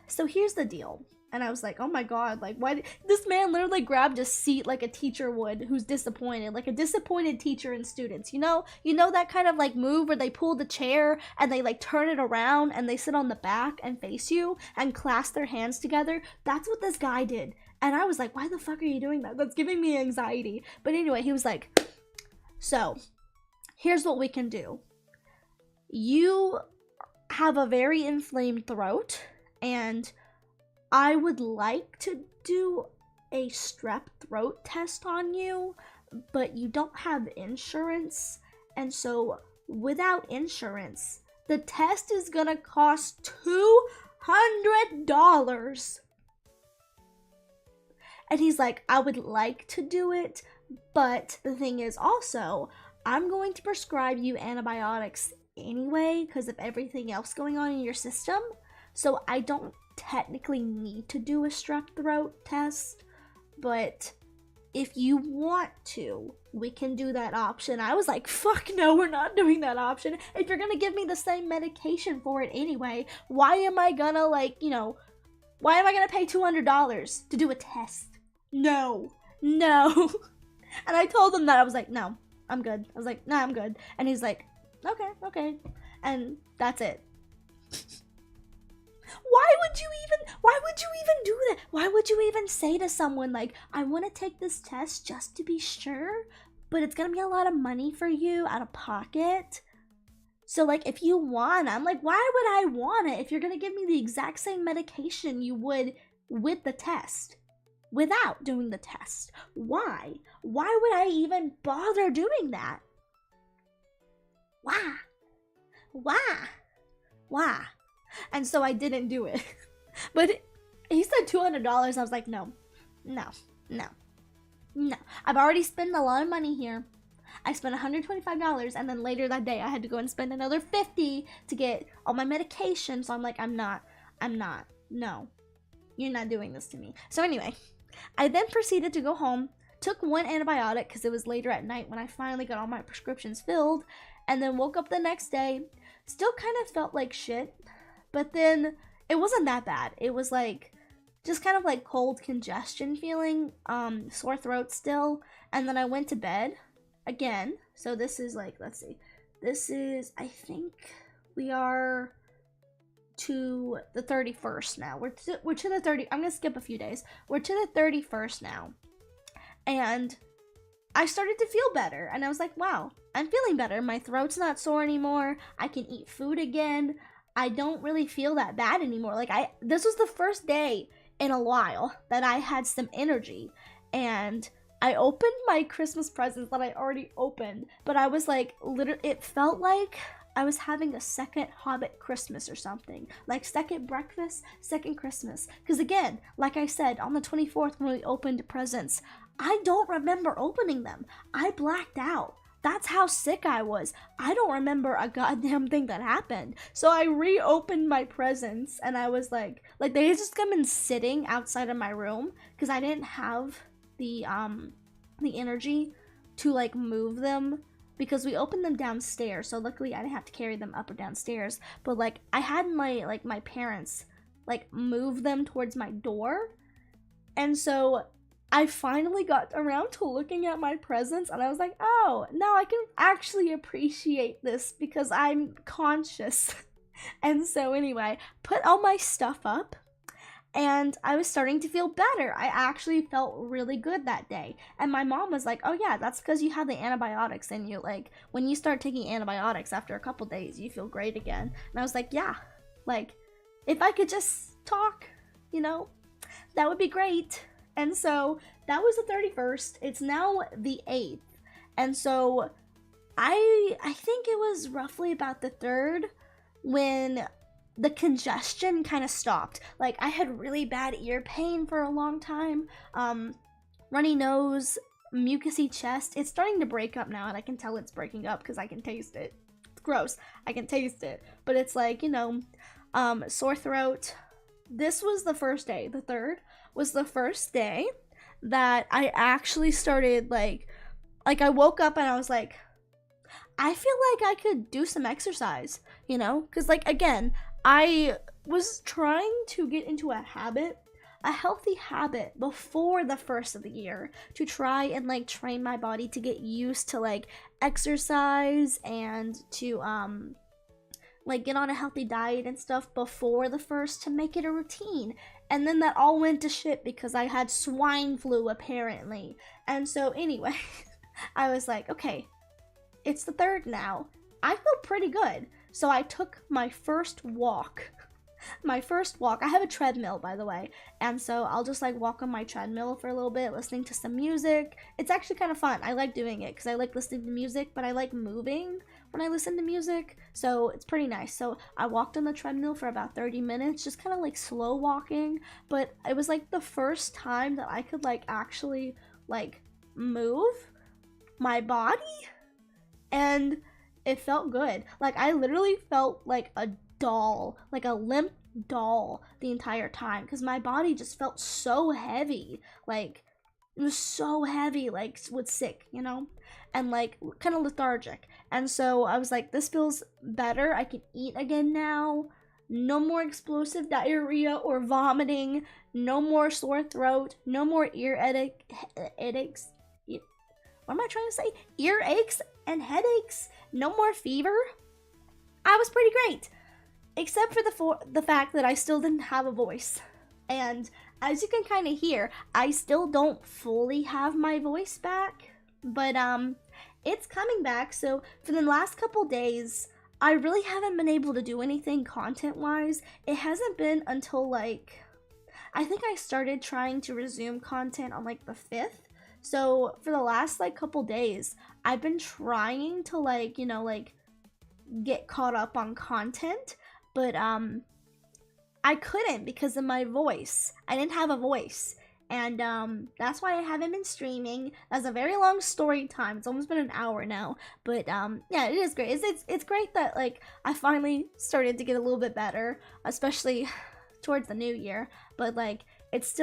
Speaker 1: so here's the deal. And I was like, oh my god, like, why this man literally grabbed a seat like a teacher would who's disappointed, like a disappointed teacher and students. You know that kind of like move where they pull the chair and they like turn it around and they sit on the back and face you and clasp their hands together? That's what this guy did. And I was like, why the fuck are you doing that? That's giving me anxiety. But anyway, he was like, so here's what we can do. You have a very inflamed throat, and I would like to do a strep throat test on you, but you don't have insurance, and so without insurance, the test is gonna cost $200. And he's like, I would like to do it, but the thing is also, I'm going to prescribe you antibiotics anyway because of everything else going on in your system, so I don't technically need to do a strep throat test, but if you want to, we can do that option. I was like, fuck no, we're not doing that option. If you're gonna give me the same medication for it anyway, why am I gonna why am I gonna pay $200 to do a test? No. And I told him that. I was like, no, I'm good. I was like, nah, I'm good. And he's like, okay. And that's it. Why would you even do that? Why would you even say to someone like, I want to take this test just to be sure, but it's gonna be a lot of money for you out of pocket? So like, if you want, I'm like, why would I want it if you're gonna give me the exact same medication you would with the test without doing the test? Why would I even bother doing that? Why? And so I didn't do it. But he said $200. I was like, no. I've already spent a lot of money here. I spent $125, and then later that day I had to go and spend another $50 to get all my medication. So I'm like, I'm not. No, you're not doing this to me. So anyway, I then proceeded to go home, took one antibiotic because it was later at night when I finally got all my prescriptions filled, and then woke up the next day. Still kind of felt like shit, but then it wasn't that bad. It was like just kind of like cold congestion feeling, sore throat still. And then I went to bed again. So this is like, let's see, this is, I think we are to the 31st now. We're to the 30. I'm gonna skip a few days. We're to the 31st now, and I started to feel better, and I was like, wow, I'm feeling better. My throat's not sore anymore. I can eat food again. I don't really feel that bad anymore. Like, this was the first day in a while that I had some energy, and I opened my Christmas presents that I already opened, but I was like, literally, it felt like I was having a second Hobbit Christmas or something. Like, second breakfast, second Christmas. Because again, like I said, on the 24th when we opened presents, I don't remember opening them. I blacked out. That's how sick I was. I don't remember a goddamn thing that happened. So I reopened my presents, and I was like they had just been sitting outside of my room because I didn't have the energy to like move them, because we opened them downstairs. So luckily I didn't have to carry them up or downstairs. But like, I had my parents like move them towards my door, and so I finally got around to looking at my presents, and I was like, oh, now I can actually appreciate this because I'm conscious. And so anyway, put all my stuff up, and I was starting to feel better. I actually felt really good that day. And my mom was like, oh yeah, that's because you have the antibiotics in you. Like, when you start taking antibiotics after a couple days, you feel great again. And I was like, yeah, like, if I could just talk, that would be great. And so that was the 31st. It's now the 8th. And so I think it was roughly about the 3rd when the congestion kind of stopped. Like, I had really bad ear pain for a long time. Runny nose, mucousy chest. It's starting to break up now, and I can tell it's breaking up because I can taste it. It's gross. I can taste it. But it's like, you know, sore throat. This was the first day. The 3rd was the first day that I actually started like I woke up and I was like, I feel like I could do some exercise, you know? Because, like, again, I was trying to get into a healthy habit before the first of the year to try and, like, train my body to get used to, like, exercise and to, like, get on a healthy diet and stuff before the first to make it a routine. And then that all went to shit because I had swine flu, apparently. And so, anyway, I was like, okay, it's the 3rd now. I feel pretty good. So I took my first walk. I have a treadmill, by the way. And so I'll just like walk on my treadmill for a little bit, listening to some music. It's actually kind of fun. I like doing it because I like listening to music, but I like moving when I listen to music. So it's pretty nice. So I walked on the treadmill for about 30 minutes, just kind of like slow walking. But it was like the first time that I could like actually like move my body. And it felt good. Like, I literally felt like a doll, like a limp doll the entire time, because my body just felt so heavy. Like, it was so heavy, like, was sick, you know? And, like, kind of lethargic. And so I was like, this feels better. I can eat again now. No more explosive diarrhea or vomiting. No more sore throat. No more headaches. What am I trying to say? Earaches and headaches. No more fever. I was pretty great. Except for the fact that I still didn't have a voice. And as you can kind of hear, I still don't fully have my voice back. But it's coming back. So for the last couple days, I really haven't been able to do anything content-wise. It hasn't been until like, I think I started trying to resume content on like the 5th. So for the last like couple days, I've been trying to like, you know, like get caught up on content, but I couldn't because of my voice. I didn't have a voice, and that's why I haven't been streaming. That's a very long story time. It's almost been an hour now, but yeah, it is great. It's great that like I finally started to get a little bit better, especially towards the new year, but like it's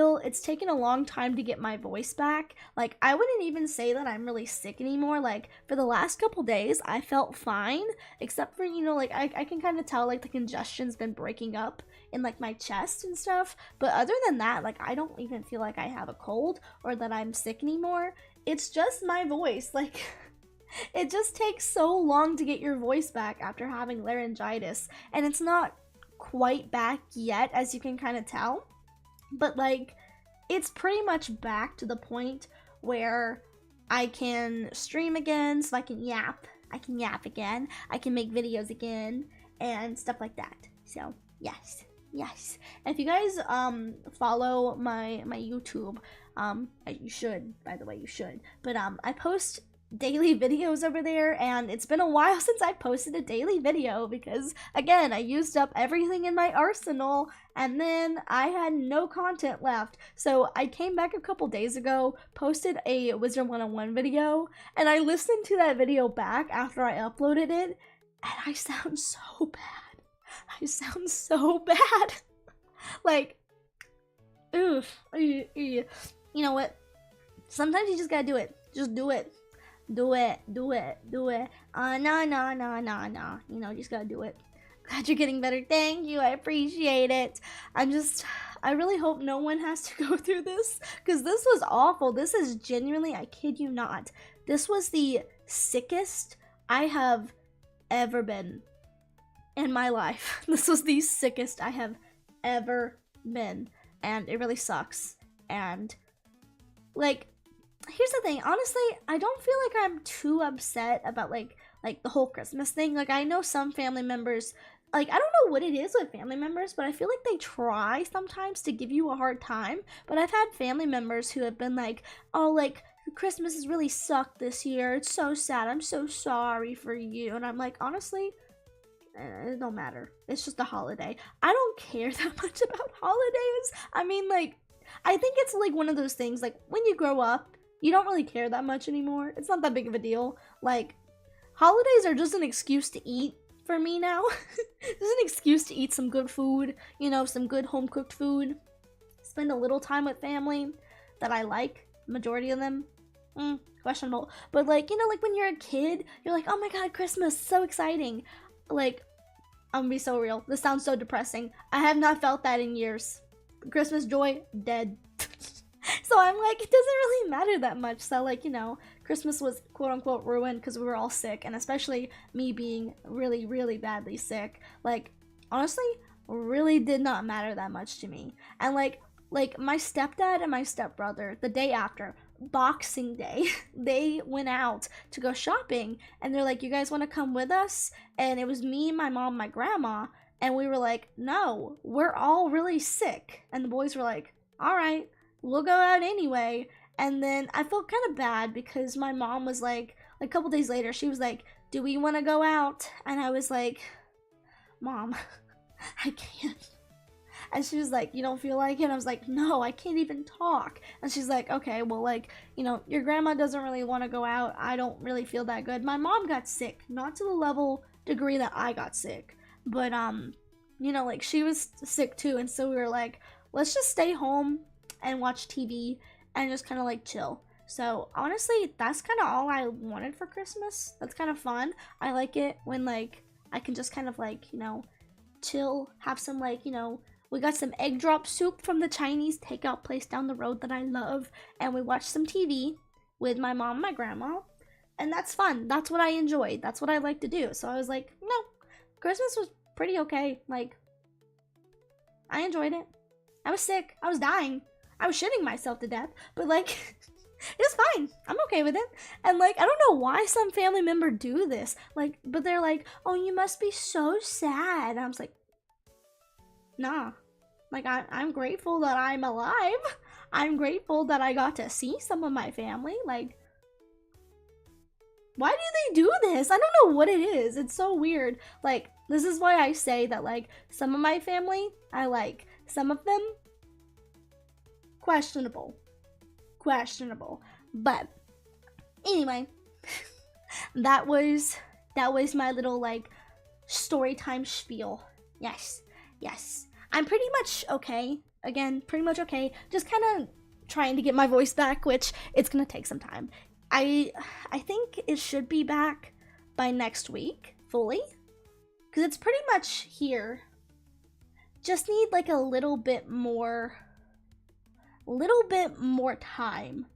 Speaker 1: taken a long time to get my voice back. Like, I wouldn't even say that I'm really sick anymore. Like, for the last couple days, I felt fine, except for, you know, like, I can kind of tell, like, the congestion's been breaking up in, like, my chest and stuff. But other than that, like, I don't even feel like I have a cold or that I'm sick anymore. It's just my voice. Like, it just takes so long to get your voice back after having laryngitis. And it's not quite back yet, as you can kind of tell. But, like, it's pretty much back to the point where I can stream again, so I can yap again, I can make videos again, and stuff like that. So, yes. If you guys, follow my YouTube, you should, by the way, you should. But, I post daily videos over there, and it's been a while since I posted a daily video because, again, I used up everything in my arsenal, and then I had no content left. So I came back a couple days ago, posted a Wizard 101 video, and I listened to that video back after I uploaded it, and I sound so bad. Like, oof. You know what? Sometimes you just gotta do it. Just do it. Do it. No. You know, just gotta do it. Glad you're getting better. Thank you. I appreciate it. I really hope no one has to go through this, because this was awful. This is genuinely, I kid you not, this was the sickest I have ever been in my life. This was the sickest I have ever been, and it really sucks. And, like, here's the thing, honestly, I don't feel like I'm too upset about like the whole Christmas thing. Like, I know some family members, like, I don't know what it is with family members, but I feel like they try sometimes to give you a hard time. But I've had family members who have been like, oh, like, Christmas has really sucked this year, it's so sad, I'm so sorry for you. And I'm like, honestly, it don't matter, it's just a holiday. I don't care that much about holidays. I mean, like, I think it's like one of those things, like, when you grow up, you don't really care that much anymore. It's not that big of a deal. Like, holidays are just an excuse to eat for me now. Just an excuse to eat some good food, you know, some good home cooked food. Spend a little time with family that I like, majority of them. Questionable. But like, you know, like when you're a kid, you're like, oh my god, Christmas, so exciting. Like, I'm gonna be so real. This sounds so depressing. I have not felt that in years. Christmas joy, dead. So I'm like, it doesn't really matter that much. So like, you know, Christmas was quote unquote ruined because we were all sick, and especially me being really, really badly sick. Like, honestly, really did not matter that much to me. And like my stepdad and my stepbrother, the day after, Boxing Day, they went out to go shopping, and they're like, you guys want to come with us? And it was me, my mom, my grandma, and we were like, no, we're all really sick. And the boys were like, all right, we'll go out anyway. And then I felt kind of bad because my mom was like a couple days later, she was like, do we want to go out? And I was like, Mom, I can't. And she was like, you don't feel like it? And I was like, no, I can't even talk. And she's like, okay, well, like, you know, your grandma doesn't really want to go out. I don't really feel that good. My mom got sick, not to the level degree that I got sick, but you know, like, she was sick too. And so we were like, let's just stay home and watch TV and just kind of like chill. So honestly, that's kind of all I wanted for Christmas. That's kind of fun. I like it when like I can just kind of like, you know, chill, have some like, you know, we got some egg drop soup from the Chinese takeout place down the road that I love, and we watched some TV with my mom and my grandma, and that's fun. That's what I enjoyed. That's what I like to do. So I was like, no, Christmas was pretty okay. Like, I enjoyed it. I was sick. I was dying. I was shitting myself to death, but like, it was fine. I'm okay with it. And like, I don't know why some family member do this. Like, but they're like, oh, you must be so sad. And I was like, nah. Like, I'm grateful that I'm alive. I'm grateful that I got to see some of my family. Like, why do they do this? I don't know what it is. It's so weird. Like, this is why I say that, like, some of my family I like. Some of them, questionable. But anyway, that was my little like story time spiel. Yes. I'm pretty much okay. Again, pretty much okay. Just kind of trying to get my voice back, which it's gonna take some time. I think it should be back by next week fully, because it's pretty much here. Just need like a little bit more time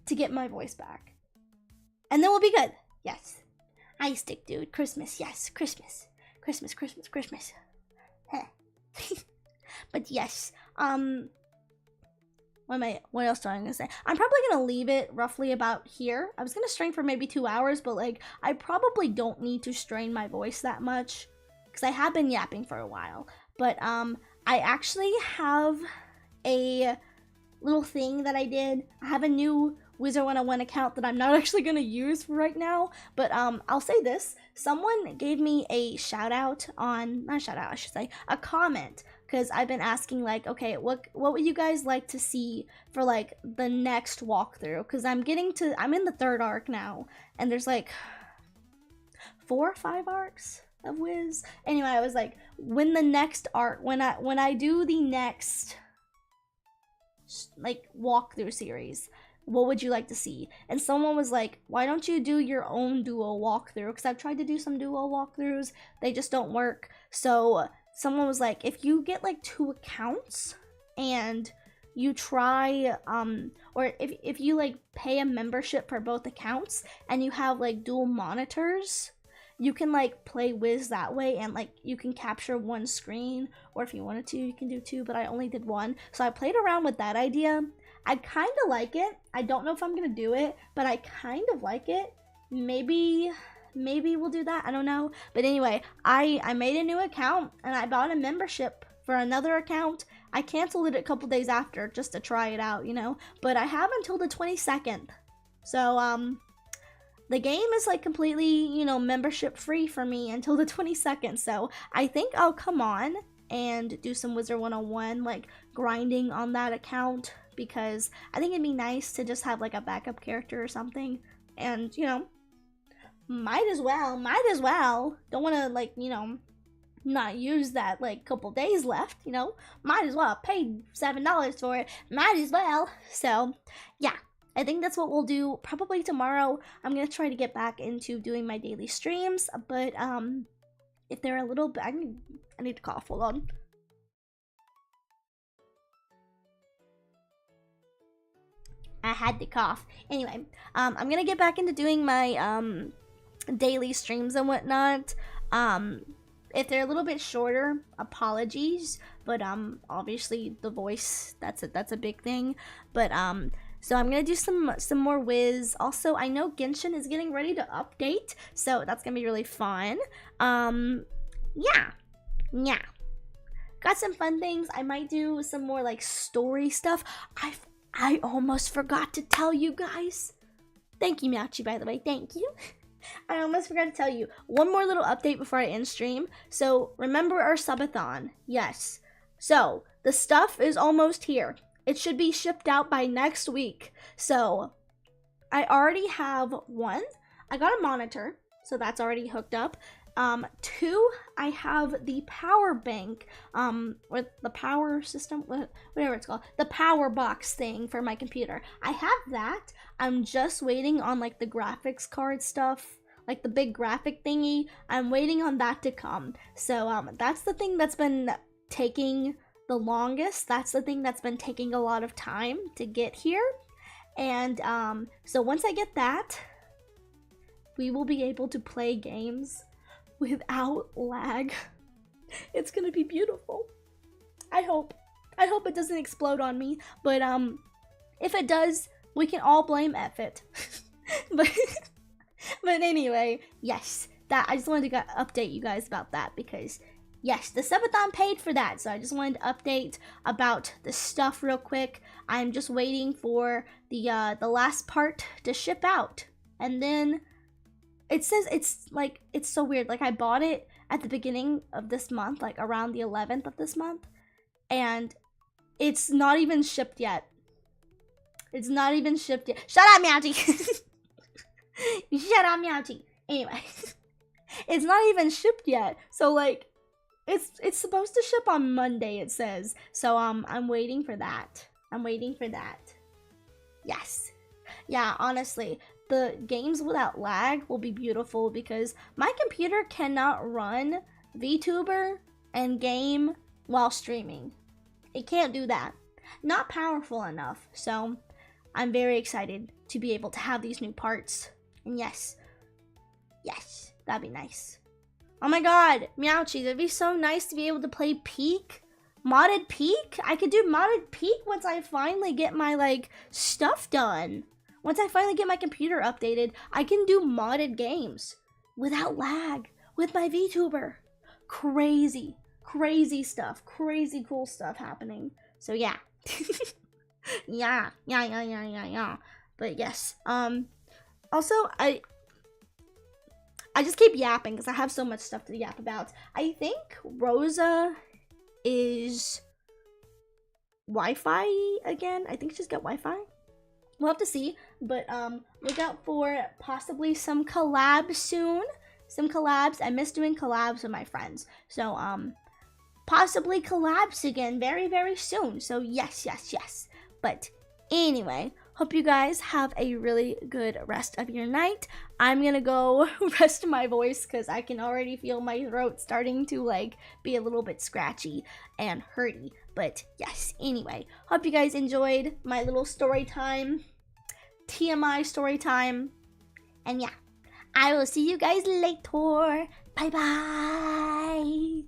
Speaker 1: to get my voice back, and then we'll be good. Yes, ice stick dude. Christmas. Yes, Christmas. But yes, what else do I gonna say? I'm probably gonna leave it roughly about here. I was gonna strain for maybe 2 hours, but like, I probably don't need to strain my voice that much because I have been yapping for a while. But I actually have a little thing that I did. I have a new Wizard 101 account that I'm not actually gonna use for right now, but I'll say this. Someone gave me a a comment, because I've been asking like, okay, what would you guys like to see for like the next walkthrough? Because I'm in the 3rd arc now, and there's like 4 or 5 arcs of Wiz. Anyway, I was like, when I do the next like walkthrough series, what would you like to see? And someone was like, why don't you do your own duo walkthrough? Because I've tried to do some duo walkthroughs, they just don't work. So someone was like, if you get like 2 accounts and you try or if you like pay a membership for both accounts and you have like dual monitors, you can like play Wiz that way, and like you can capture 1 screen, or if you wanted to, you can do 2, but I only did 1. So I played around with that idea. I kind of like it. I don't know if I'm gonna do it, but I kind of like it. Maybe we'll do that. I don't know. But anyway, I made a new account and I bought a membership for another account. I canceled it a couple days after just to try it out, you know. But I have until the 22nd. So the game is like completely, you know, membership free for me until the 22nd. So I think I'll come on and do some Wizard 101 like grinding on that account, because I think it'd be nice to just have like a backup character or something, and you know, Might as well. Might as well. Don't want to, like, you know, not use that, like, couple days left, you know? Might as well. Paid $7 for it. Might as well. So, yeah. I think that's what we'll do probably tomorrow. I'm going to try to get back into doing my daily streams, but, if they're a little bit... I need to cough. Hold on. I had to cough. Anyway, I'm going to get back into doing my, daily streams and whatnot. If they're a little bit shorter, apologies, but obviously the voice, that's a big thing. But so I'm gonna do some more Wiz. Also, I know Genshin is getting ready to update, so that's gonna be really fun. Yeah, got some fun things. I might do some more like story stuff. I almost forgot to tell you guys. Thank you, Meowchi, by the way. Thank you. I almost forgot to tell you one more little update before I end stream. So remember our subathon. Yes. So the stuff is almost here. It should be shipped out by next week. So I already have one. I got a monitor, so that's already hooked up. 2, I have the power bank, or the power system, whatever it's called, the power box thing for my computer. I have that. I'm just waiting on like the graphics card stuff, like the big graphic thingy. I'm waiting on that to come. So that's the thing that's been taking the longest. That's the thing that's been taking a lot of time to get here. And so once I get that, we will be able to play games without lag. It's gonna be beautiful. I hope it doesn't explode on me, but if it does, we can all blame Effit. but anyway, yes, that I just wanted to update you guys about that, because yes, the subathon paid for that, so I just wanted to update about the stuff real quick. I'm just waiting for the last part to ship out, and then it says it's so weird. Like, I bought it at the beginning of this month, like around the 11th of this month, and it's not even shipped yet. It's not even shipped yet. Shut up, Meowty! Shut up, Meowty! Anyway, it's not even shipped yet. So, like, it's supposed to ship on Monday, it says. So, I'm waiting for that. I'm waiting for that. Yes. Yeah, honestly, the games without lag will be beautiful, because my computer cannot run VTuber and game while streaming. It can't do that. Not powerful enough. So I'm very excited to be able to have these new parts. And yes, that'd be nice. Oh my god, Meowchi, that'd be so nice to be able to play Peak. Modded Peak? I could do modded Peak once I finally get my, like, stuff done. Once I finally get my computer updated, I can do modded games without lag with my VTuber. Crazy, crazy stuff. Crazy cool stuff happening. So yeah. yeah. But yes. Also, I just keep yapping because I have so much stuff to yap about. I think Rosa is Wi-Fi again. I think she's got Wi-Fi. We'll have to see, but look out for possibly some collabs soon. Some collabs. I miss doing collabs with my friends. So possibly collabs again very, very soon. So yes. But anyway, hope you guys have a really good rest of your night. I'm gonna go rest my voice because I can already feel my throat starting to, like, be a little bit scratchy and hurty. But yes, anyway, hope you guys enjoyed my little story time, TMI story time. And yeah, I will see you guys later. Bye bye.